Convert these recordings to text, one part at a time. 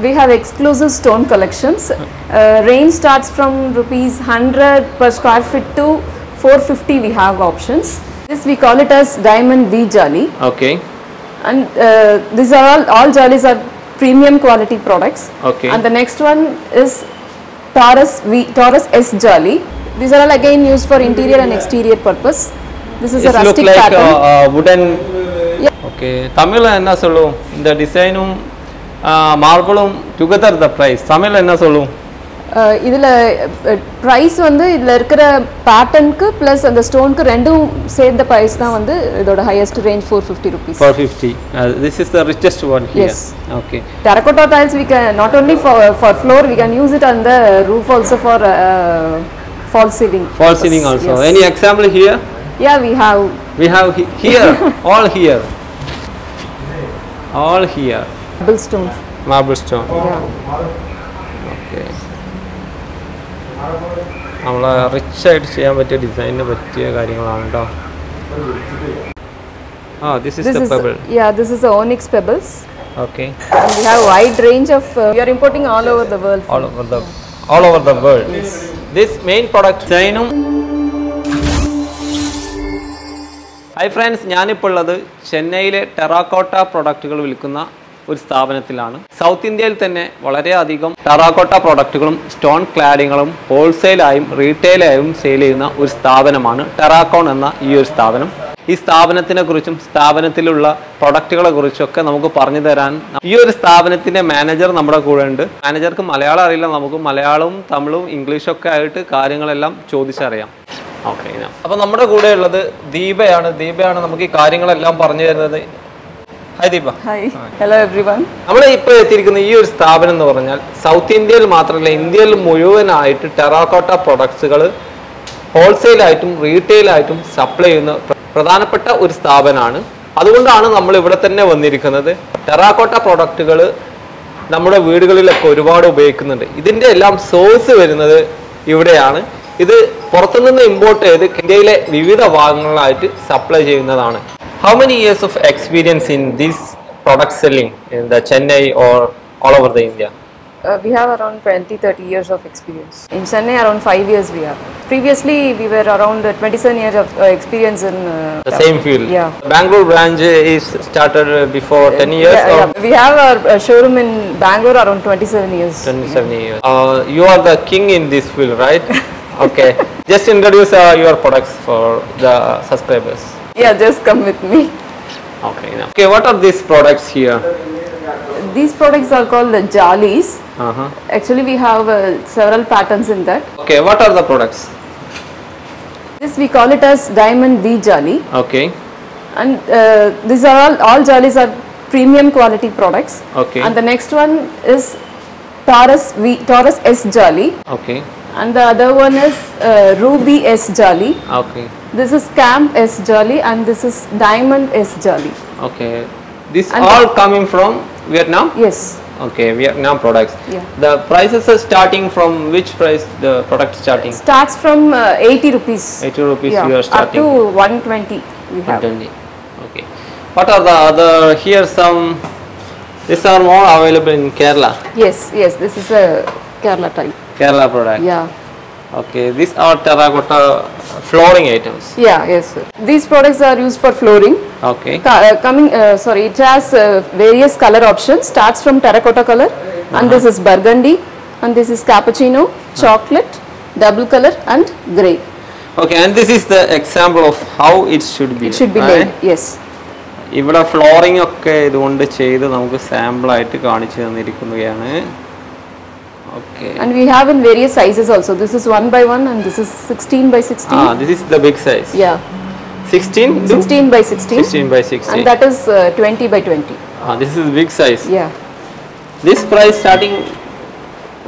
We have exclusive stone collections. Range starts from rupees 100 per square feet to 450. We have options. This we call it as diamond V jali. Okay. And these are all jalis are premium quality products. Okay. And the next one is Taurus S jali. These are all again used for interior and exterior purpose. This is a rustic look like pattern. Wooden. Yeah. Okay. Tamil enna sollu இந்த டிசைனும் மார்பிளும் together the price. தமிழ்ல என்ன சொல்லும்? இதில் price வந்து இதில் இருக்கிற பேட்டர்னுக்கு plus அந்த ஸ்டோனுக்கு ரெண்டும் சேர்ந்த ப்ரைஸ் தான் வந்து இதோட highest range 450 rupees. 450. This is the richest one here. Yes. Okay. Terracotta tiles we can not only for floor, we can use it on the roof also for false ceiling. False ceiling also. Yes. Any example here? Yeah, we have. We have here, all here. All here. Marble stone. Marble stone. Yeah. Okay. നമ്മളെ rich ആയിട്ട് ചെയ്യാൻ പറ്റിയ ഡിസൈനിന് പറ്റിയ കാര്യങ്ങളാണ് കേട്ടോ. This is the pebble. Yeah, this is the onyx pebbles. Okay. And we have wide range of we are importing all over the world. All over the world. Yes. This main product design. Hi friends, ഞാനിപ്പോൾ ഉള്ളത് ചെന്നൈയിലെ terracotta പ്രൊഡക്റ്റുകൾ വിൽക്കുന്ന ഒരു സ്ഥാപനത്തിലാണ്. South ഇന്ത്യയിൽ തന്നെ വളരെയധികം terracotta പ്രൊഡക്റ്റുകളും stone ക്ലാഡിങ്ങുകളും ഹോൾസെയിലായും റീറ്റെയിലായും sale ചെയ്യുന്ന ഒരു സ്ഥാപനമാണ് ടെറാക്കോൺ എന്ന ഈ ഒരു സ്ഥാപനം. ഈ സ്ഥാപനത്തിനെ കുറിച്ചും സ്ഥാപനത്തിലുള്ള പ്രൊഡക്റ്റുകളെ കുറിച്ചൊക്കെ നമുക്ക് പറഞ്ഞു തരാൻ ഈ ഒരു സ്ഥാപനത്തിന്റെ മാനേജർ നമ്മുടെ കൂടെ ഉണ്ട്. മാനേജർക്ക് മലയാളം അറിയില്ല, നമുക്ക് മലയാളവും തമിഴും ഇംഗ്ലീഷും ഒക്കെ ആയിട്ട് കാര്യങ്ങളെല്ലാം ചോദിച്ചറിയാം. ഓക്കെ, അപ്പോൾ നമ്മുടെ കൂടെ ഉള്ളത് ദീപയാണ്. നമുക്ക് ഈ കാര്യങ്ങളെല്ലാം പറഞ്ഞു തരുന്നത്. Hi Deepa. Hi, hello everyone. നമ്മൾ ഇപ്പോൾ എത്തിയിരിക്കുന്ന ഈ ഒരു സ്ഥാപനം എന്ന് പറഞ്ഞാൽ സൗത്ത് ഇന്ത്യയിൽ മാത്രമല്ല ഇന്ത്യയിൽ മുഴുവനായിട്ട് ടെറാക്കോട്ട പ്രൊഡക്ട്സുകൾ ഹോൾസെയിലായിട്ടും റീറ്റെയിലായിട്ടും സപ്ലൈ ചെയ്യുന്ന പ്രധാനപ്പെട്ട ഒരു സ്ഥാപനമാണ്. അതുകൊണ്ടാണ് നമ്മൾ ഇവിടെ തന്നെ വന്നിരിക്കുന്നത്. ടെറാക്കോട്ട പ്രൊഡക്റ്റുകൾ നമ്മുടെ വീടുകളിലൊക്കെ ഒരുപാട് ഉപയോഗിക്കുന്നുണ്ട്. ഇതിൻ്റെ എല്ലാം സോഴ്സ് വരുന്നത് ഇവിടെയാണ്. ഇത് പുറത്തുനിന്ന് ഇമ്പോർട്ട് ചെയ്ത് ഇന്ത്യയിലെ വിവിധ ഭാഗങ്ങളിലായിട്ട് സപ്ലൈ ചെയ്യുന്നതാണ്. How many years of experience in this product selling in the Chennai or all over the India? We have around 20-30 years of experience. In Chennai, around 5 years we are. Previously, we were around 27 years of experience in the same field. Yeah. Bangalore branch is started before 10 years. Yeah. We have our showroom in Bangalore around 27 years. 27 years. You are the king in this field, right? Okay. Just introduce your products for the subscribers. Yeah, just come with me. Okay. Okay. What are these products here? These products are called the jalis. Actually, we have several patterns in that. Okay. What are the products? This we call it as diamond V jali. Okay. And these are all jalis are premium quality products. Okay. And the next one is Taurus S jali. Okay. And the other one is Ruby S jali. Okay. This is Camp S jali and this is Diamond S jali. Okay. This and all coming from Vietnam? Yes. Okay, Vietnam products. Yeah. The prices are starting from which price the product starting? Starts from 80 rupees. 80 rupees yeah. you are starting. Up to 120 we have. 120. Okay. What are the other, here some, these are more available in Kerala? Yes, this is a Kerala type. Kerala product? Yeah. Okay, these are terracotta flooring items. Yeah, yes sir. These products are used for flooring. Okay. It has various color options. Starts from terracotta color, and this is burgundy, and this is cappuccino, chocolate, double color, and grey. Okay, and this is the example of how it should be. It should be laid. Yes. ഇവിടെ flooring ഒക്കെ ഇതുകൊണ്ട് ചെയ്ത് നമുക്ക് sample ആയിട്ട് കാണിച്ചു തന്നിരിക്കുകയാണ്. Okay. And we have in various sizes also. This is 1 by 1 and this is 16 by 16. This is the big size. Yeah. 16 by 16. 16 by 16. And that is 20 by 20. This is big size. Yeah. This price starting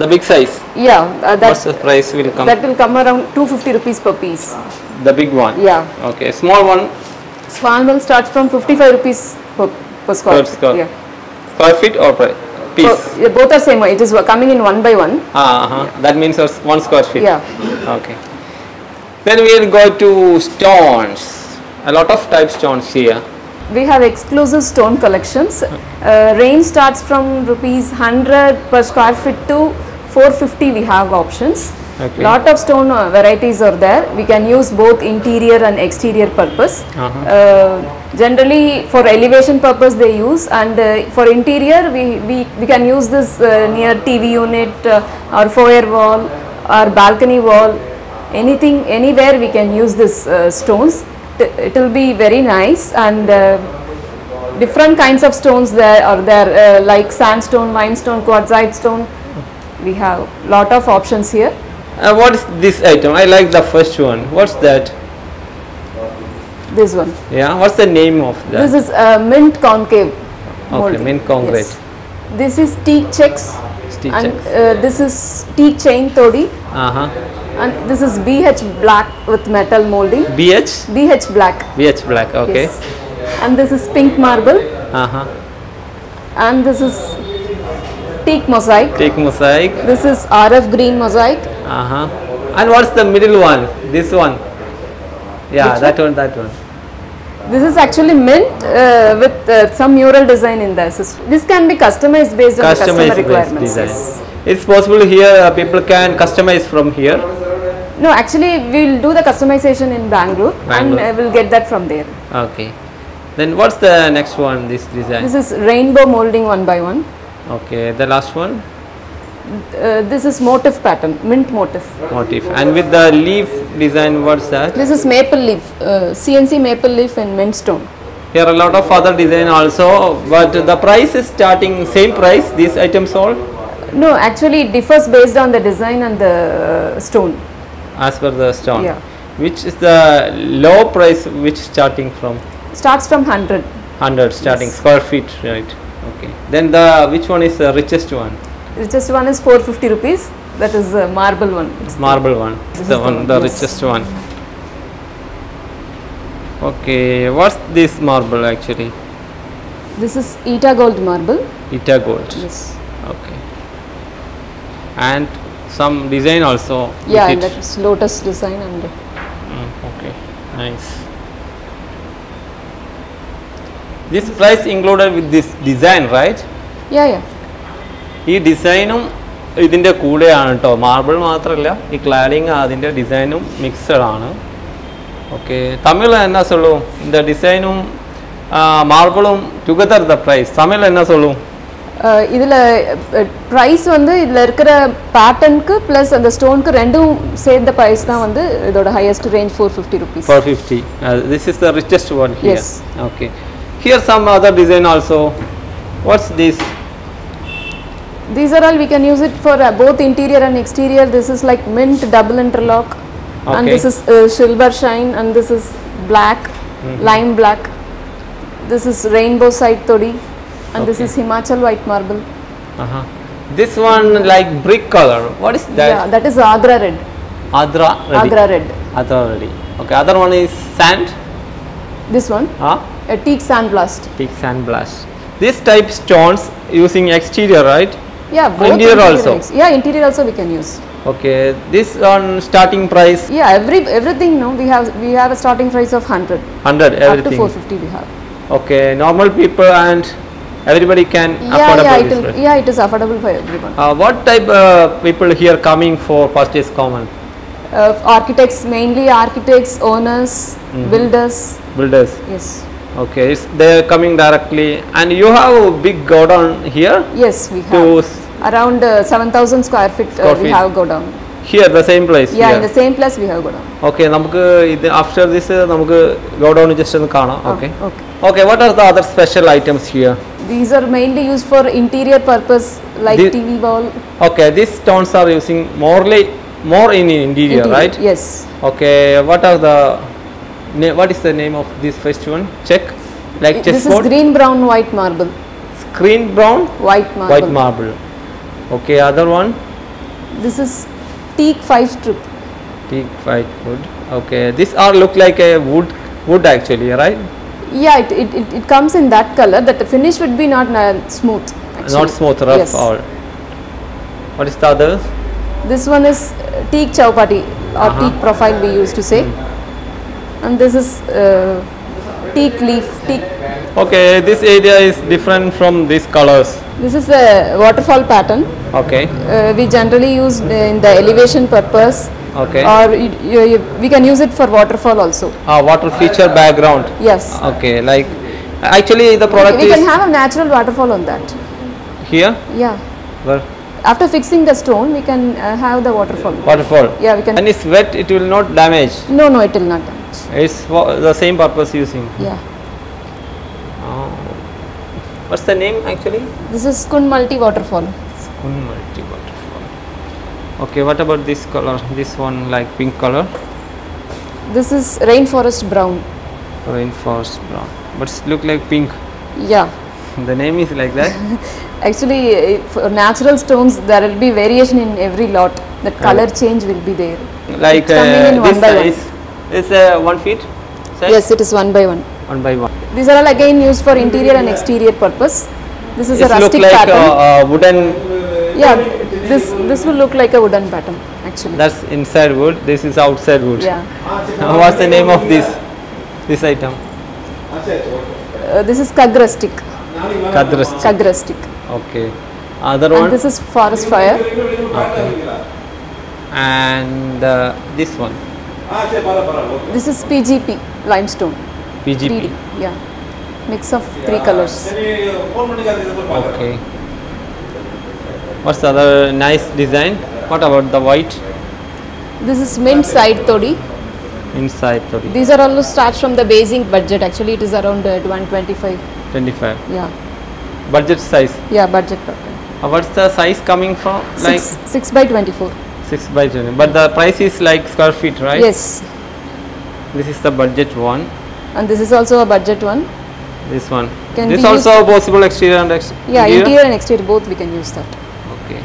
the big size. Yeah. What's the price will come? That will come around 250 rupees per piece. The big one. Yeah. Okay. Small one. Small one starts from 55 rupees per square feet. Yeah. Square feet or piece? Both are same. It is coming in 1 by 1. Yeah. That means 1 square feet. Yeah. Okay. Then we will go to stones. A lot of type stones here. We have exclusive stone collections. Range starts from rupees 100 per square feet to 450. We have options. Okay. Lot of stone varieties are there. We can use both interior and exterior purpose. Generally for elevation purpose they use, and for interior we can use this near TV unit or foyer wall or balcony wall. Anything, anywhere we can use this stones. It will be very nice, and different kinds of stones there are there, like sandstone, limestone, quartzite stone. We have lot of options here. What is this item? I like the first one. What's that? This one. Yeah, what's the name of that? This is mint concave molding. mint concrete. Yes. This is teak checks, Teak and checks. this is teak chain todi, and this is BH black with metal molding. BH? BH black. BH black, okay. Yes. And this is pink marble, and this is teak mosaic. Teak mosaic. This is RF green mosaic. And what's the middle one? This one? Yeah, Which that one, that one. This is actually mint with some mural design in the system. This can be customized based on the customer Customized requirements. design. Yes. It's possible here people can customize from here. No, actually we will do the customization in Bangalore, Bangalore. and we'll get that from there. Okay. Then what's the next one? This design. This is rainbow molding 1 by 1. Okay. The last one, This is motif pattern, mint motif. motif. And with the leaf design, what's that? This is maple leaf, CNC maple leaf in mint stone. Here a lot of other design also, but the price is starting same price. These items all No, actually it differs based on the design and the stone. as per the stone. Yeah. Which is the low price? Which starting from Starts from 100. 100 starting Yes. square feet, right? Okay. Then the which one is the richest one? Richest one is 450 rupees. That is the marble one. It's Marble one. This The is the one, one, the yes. richest one. Okay. What's this marble actually? This is Eta gold marble. Eta gold. Yes. Okay. And some design also. with Yeah, it. that is lotus design and Okay. Nice. This price included with this design, right? yeah. ഈ ഡിസൈനും ഇതിൻ്റെ കൂടെയാണ് കേട്ടോ, marble മാത്രമല്ല ഈ cladding അതിൻ്റെ ഡിസൈനും mixed ആണ്. ഓക്കെ, തമിഴിൽ എന്നാ சொல்லும் இந்த டிசைனும் மார்பிளும் டுகெதர் த ப்ரைஸ்? தமிழில் என்ன சொல்லும்? இதில் ப்ரைஸ் வந்து இதில் இருக்கிற பேட்டர்னுக்கு ப்ளஸ் அந்த ஸ்டோனுக்கு ரெண்டும் சேர்ந்த ப்ரைஸ் தான் வந்து இதோட highest range 450 rupees. 450. This is the richest one here. Yes. Okay. Here some other design also. What's this? These are all we can use it for both interior and exterior. This is like mint double interlock, and Okay. this is silver shine, and this is black, lime black. This is rainbow side todi, and this Okay. is Himachal white marble. This one like brick color. What is that? Yeah, that is Agra red. Adra ready. Agra red. Adra ready. Okay. Other one is sand. This one, a teak sandblast. Teak sand blast. This type stones using exterior, right? Yeah, both Interior also? Yeah, interior also we can use. Okay. This one starting price Yeah, everything. No, we have a starting price of 100. 100 Up to everything. 450 we have. Okay. Normal people and everybody can Yeah, affordable it this will, price. yeah, it is affordable for everyone. What type people here coming for purchase common? Architects, mainly architects, owners, builders. Builders. Yes, Okay. They are coming directly, and you have a big godown here. yes, we To have around 7,000 square feet. Square We feet. have go down. here the same place. Yeah, here. in the same place we have go down. Okay. നമുക്ക് ഇത് after this നമുക്ക് godown just ഒന്ന് കാണാം. Okay. Okay. Okay. What are the other special items here? These are mainly used for interior purpose, like TV wall. Okay. These stones are using more in interior, right? Yes. Okay. What is the name of this first one? Check. Like This is chessboard. green brown white marble. Green brown White marble. white marble. Okay. Other one. This is teak 5 strip. Teak white wood. Okay. These are look like a wood actually, right? Yeah, it comes in that color. That the finish would be not smooth. Actually. Not smooth, rough Yes. all. What is the other? This one is teak chowpati or teak profile we used to say, and this is teak leaf, teak Okay, this area is different from these colors. This is a waterfall pattern. Okay. We generally use in the elevation purpose, Okay. or we can use it for waterfall also. Water feature background. Yes. Okay, like actually the product We is can have a natural waterfall on that. here. Yeah. Where? After fixing the stone, we can have the waterfall. Waterfall. Yeah, we can. And it's wet, it will not damage. No, no, it will not damage. It's the same purpose using. Yeah. What's the name actually? This is Skund Multi Waterfall. Skund Multi Waterfall. Okay, what about this color? This one like pink color. This is Rainforest Brown. Rainforest brown. But it look like pink. Yeah. The name is like that. Actually, for natural stones, there will be variation in every lot. The color change will be there. Like It's coming in this one by size is 1 feet size? Yes, it is one by one. 1 by 1. These are all again used for interior and exterior purpose. This is a It look rustic like pattern. wooden. Yeah, this will look like a wooden pattern actually. That's inside wood. This is outside wood. Yeah. What's the name of this item? This is Kag rustic. Kadras. Kag rustic. Okay. Other And one. this is forest fire. Okay. And this one. This is PGP limestone. PGP. 3D. Yeah. Mix of 3 colors. Okay. What's the other nice design? What about the white This is mint side todi. inside? 30. These are all starts from the basic budget. Actually, it is around 125. 25. Yeah. Budget size. Yeah, budget pattern. What's the size coming from? Like 6 by 24. 6 by 20. But the price is like square feet, right? Yes. This is the budget one. And this is also a budget one. This one. Can This be also possible exterior and Yeah, interior and exterior both we can use that. Okay.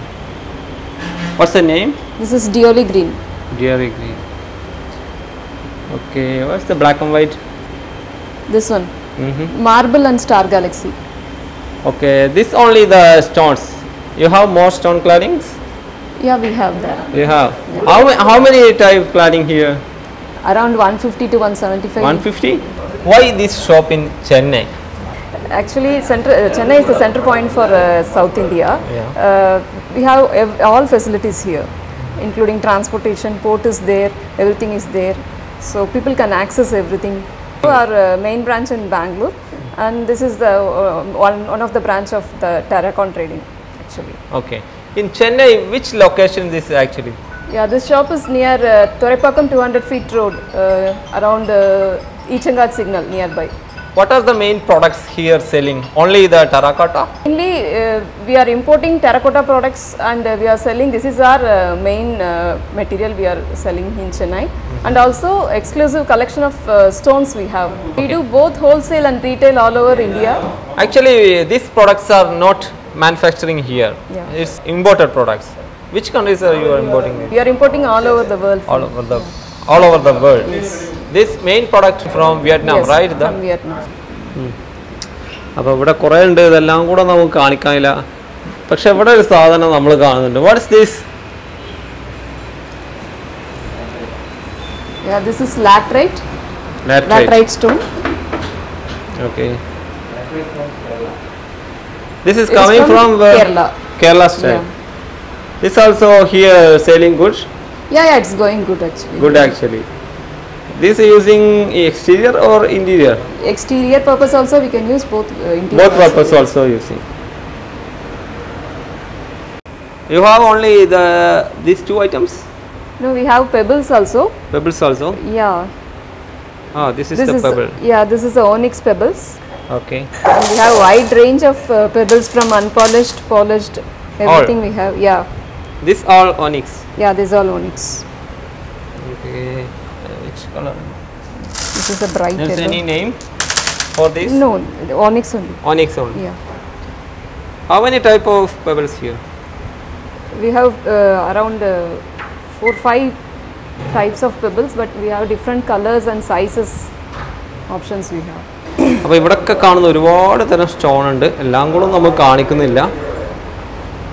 What's the name? This is Dioli green. Dairy green. Okay. What's the black and white? This one. Mm-hmm. Marble and star galaxy. Okay. This only the stones. You have more stone claddings? Yeah, we have that. You have. How many type cladding here? Around 150 to 175. 150. Why this shop in Chennai? Actually, Chennai is the center point for South India. Yeah. We have all facilities here, including transportation, port is there, everything is there. So people can access everything. Our main branch in Bangalore, and this is the one of the branch of the Terracon Trading actually. Okay. In Chennai, which location this actually? Yeah, this shop is near Thorepakam 200 feet road, around Ichangat signal nearby. What are the main products here selling? Only the terracotta? Mainly, we are importing terracotta products and we are selling. This is our main material we are selling in Chennai, and also exclusive collection of stones we have. We do both wholesale and retail all over India. Actually, these products are not manufacturing here. Yeah. It's imported products. Which countries are you importing? We are importing all over the world. All over the world. Yes. This main product from Vietnam, Yes, right? from Vietnam. അപ്പോൾ ഇവിടെ കുറേ ഉണ്ട്, ഇതെല്ലാം കൂടെ നമുക്ക് കാണിക്കാനില്ല. പക്ഷെ ഇവിടെ ഒരു സാധനം നമ്മൾ കാണുന്നുണ്ട്. What is this? Yeah, this is laterite. Laterite. Laterite stone. Okay. This is It is coming from Kerala. Kerala style. Yeah. This also here selling good. Yeah, it's going good actually. Good actually. This is using exterior or interior? Exterior purpose also we can use both interior. Both purpose also using. You have only these two items? No, we have pebbles also. Pebbles also? Yeah. This is the pebble. Yeah, this is the onyx pebbles. Okay. And we have wide range of pebbles from unpolished, polished, everything we have. Yeah. This all onyx. Yeah, this is all onyx. Okay. Which color? This is a bright There's yellow. any name for this? No, the onyx only. Onyx only. Yeah. How many type of pebbles here? We have around 4-5 types of pebbles, but we have different colors and sizes options we have. അപ്പോൾ ഇവിടെയൊക്കെ കാണുന്ന ഒരുപാട് തരം stone ഉണ്ട്, എല്ലാം കൂടെ നമുക്ക് കാണിക്കുന്നില്ല.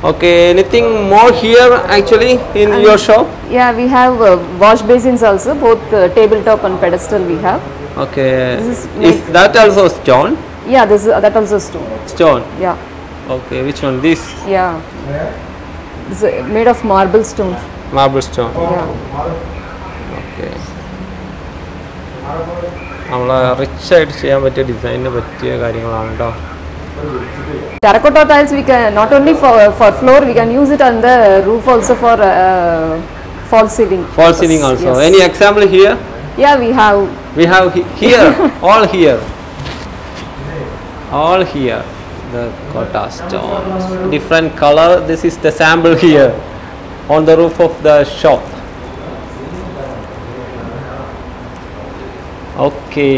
Okay, anything more here actually in your shop? Yeah, we have wash basins also, both tabletop and pedestal we have. Okay. This Is that also stone? Yeah, that also stone. Stone. Yeah. Okay, which one? This? Yeah. This is made of marble stone. Marble stone. Yeah. Okay. നമ്മൾ rich ആയിട്ട് ചെയ്യാൻ പറ്റിയ ഡിസൈനിന് പറ്റിയ കാര്യങ്ങളാണ് കേട്ടോ. Terracotta tiles we can not only for floor, we can use it on the roof also for false ceiling. False ceiling also. Yes. Any example here? Yeah, we have. We have here, all here. All here. The Cotta stones. Different color. This is the sample here on the roof of the shop. Okay.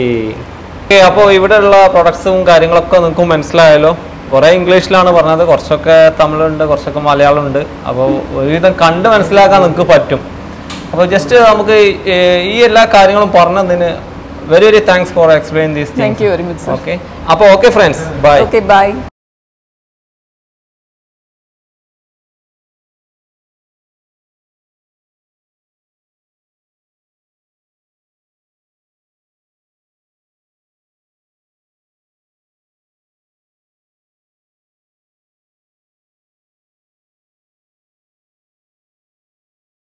അപ്പോൾ ഇവിടെയുള്ള പ്രൊഡക്ട്സും കാര്യങ്ങളൊക്കെ നിങ്ങൾക്ക് മനസ്സിലായല്ലോ. കുറേ ഇംഗ്ലീഷിലാണ് പറഞ്ഞത്, കുറച്ചൊക്കെ തമിഴുണ്ട്, കുറച്ചൊക്കെ മലയാളമുണ്ട്. അപ്പോൾ ഒരുവിധം കണ്ട് മനസ്സിലാക്കാൻ നിങ്ങൾക്ക് പറ്റും. അപ്പോൾ ജസ്റ്റ് നമുക്ക് ഈ എല്ലാ കാര്യങ്ങളും പറഞ്ഞതിന് very thanks for explaining these things. Thank you very much, sir. Okay. അപ്പോൾ okay friends, bye. Okay, bye.